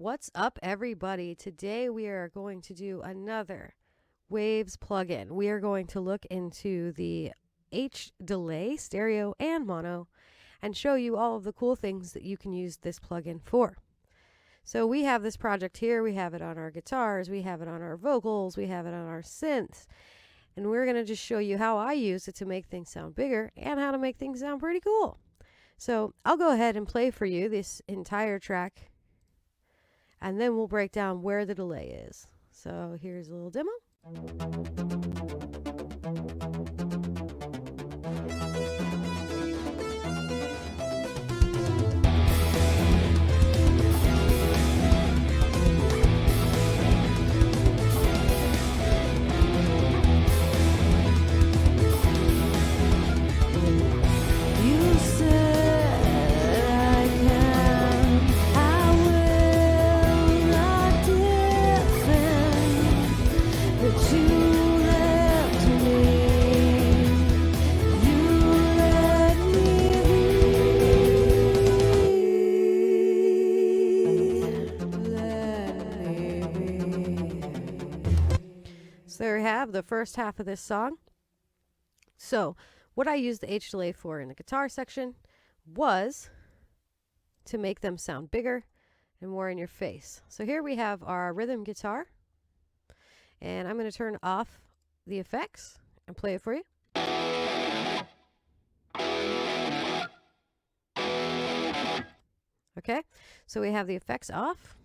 What's up, everybody? Today we are going to do another Waves plugin. We are going to look into the H delay, stereo and mono, and show you all of the cool things that you can use this plugin for. So we have this project here. We have it on our guitars, we have it on our vocals, we have it on our synths, and we're going to just show you how I use it to make things sound bigger and how to make things sound pretty cool. So I'll go ahead and play for you this entire track, and then we'll break down where the delay is. So here's a little demo. So there we have the first half of this song. So what I used the H delay for in the guitar section was to make them sound bigger and more in your face. So here we have our rhythm guitar, and I'm going to turn off the effects and play it for you. Okay, so we have the effects off.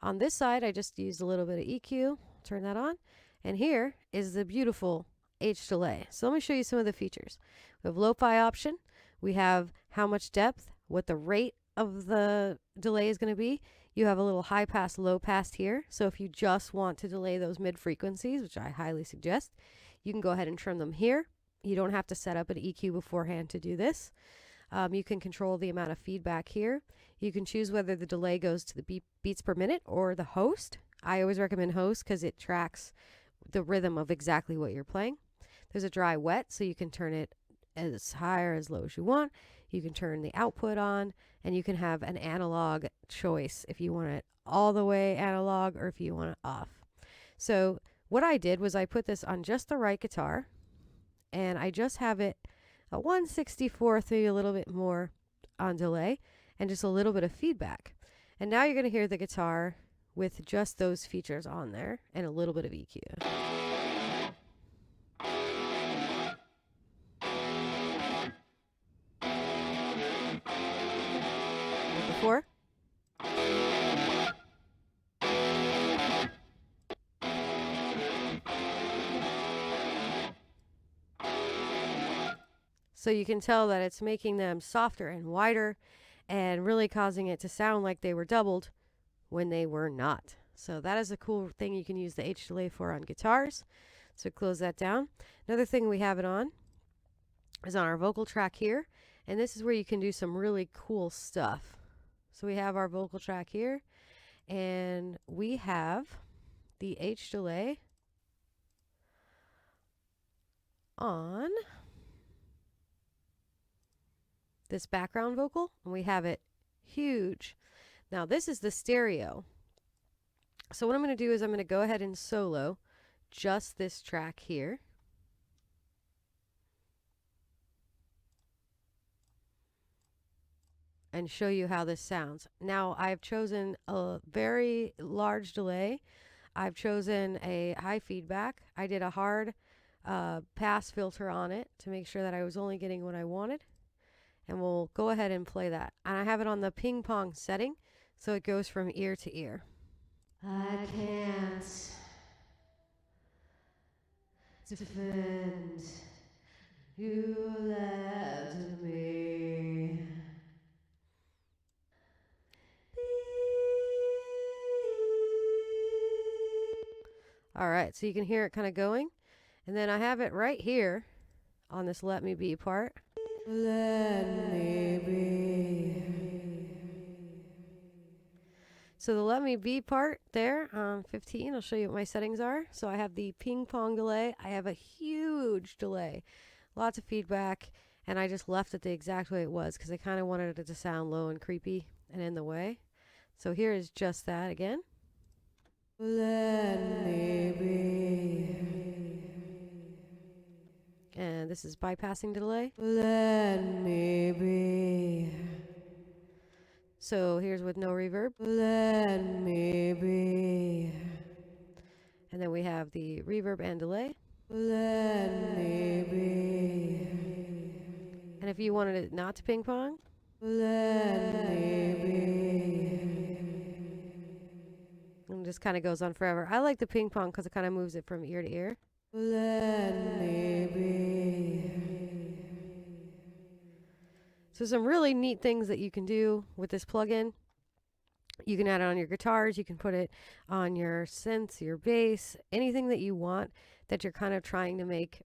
On this side, I just used a little bit of EQ, turn that on, and here is the beautiful H delay. So let me show you some of the features. We have lo-fi option, we have how much depth, what the rate of the delay is going to be. You have a little high pass, low pass here. So if you just want to delay those mid frequencies, which I highly suggest, you can go ahead and trim them here. You don't have to set up an EQ beforehand to do this. You can control the amount of feedback here. You can choose whether the delay goes to the beats per minute or the host. I always recommend host because it tracks the rhythm of exactly what you're playing. There's a dry wet, so you can turn it as high or as low as you want. You can turn the output on, and you can have an analog choice if you want it all the way analog or if you want it off. So what I did was I put this on just the right guitar, and I just have it a 1/64, maybe a little bit more on delay, and just a little bit of feedback. And now you're going to hear the guitar with just those features on there and a little bit of EQ. Before. So you can tell that it's making them softer and wider and really causing it to sound like they were doubled when they were not. So that is a cool thing you can use the H delay for on guitars. So close that down. Another thing we have it on is on our vocal track here, and this is where you can do some really cool stuff. So we have our vocal track here, and we have the H delay on this background vocal, and we have it huge. Now this is the stereo. So what I'm going to do is I'm going to go ahead and solo just this track here. And show you how this sounds. Now I've chosen a very large delay. I've chosen a high feedback. I did a hard pass filter on it to make sure that I was only getting what I wanted. And we'll go ahead and play that. And I have it on the ping pong setting, so it goes from ear to ear. I can't defend you left me. All right, so you can hear it kind of going. And then I have it right here on this Let Me Be part. Let me be. So the Let Me Be part there on 15, I'll show you what my settings are. So I have the ping pong delay. I have a huge delay, lots of feedback, and I just left it the exact way it was because I kind of wanted it to sound low and creepy and in the way. So here is just that again. Let me be. And this is bypassing delay. Let me be. So here's with no reverb. Let me be. And then we have the reverb and delay. Let me be. And if you wanted it not to ping pong, let me be. And it just kind of goes on forever. I like the ping pong because it kind of moves it from ear to ear. Let me be. So some really neat things that you can do with this plugin. You can add it on your guitars, you can put it on your synths, your bass, anything that you want that you're kind of trying to make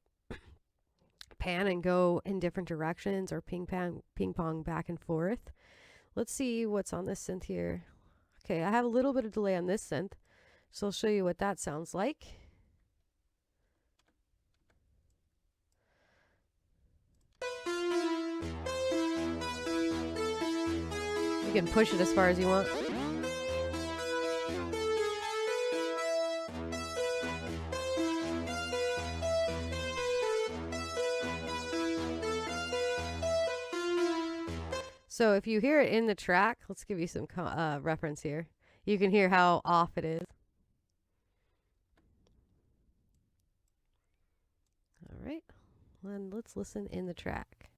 pan and go in different directions or ping pong back and forth. Let's see what's on this synth here. Okay, I have a little bit of delay on this synth, so I'll show you what that sounds like. You can push it as far as you want. So if you hear it in the track, let's give you some reference here. You can hear how off it is. All right, then let's listen in the track.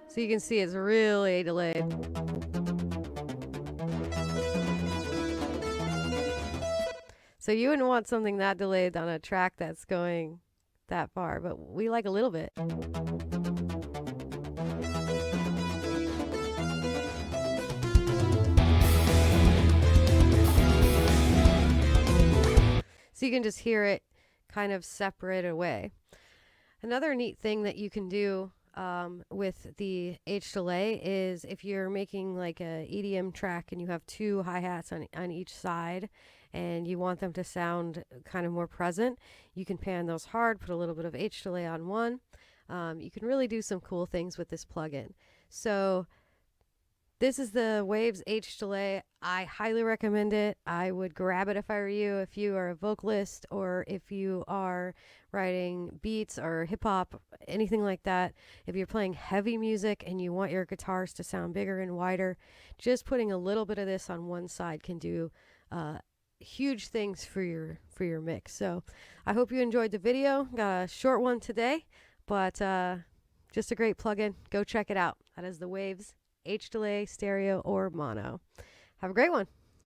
So you can see it's really delayed. So you wouldn't want something that delayed on a track that's going that far, but we like a little bit. So you can just hear it kind of separate away. Another neat thing that you can do with the H delay is if you're making like a EDM track and you have two hi-hats on each side and you want them to sound kind of more present, you can pan those hard, put a little bit of H delay on one. You can really do some cool things with this plugin. So this is the Waves H delay. I highly recommend it. I would grab it if I were you, if you are a vocalist or if you are writing beats or hip hop, anything like that. If you're playing heavy music and you want your guitars to sound bigger and wider, just putting a little bit of this on one side can do huge things for your mix. So I hope you enjoyed the video. Got a short one today, but just a great plugin. Go check it out. That is the Waves H delay, stereo or mono. Have a great one.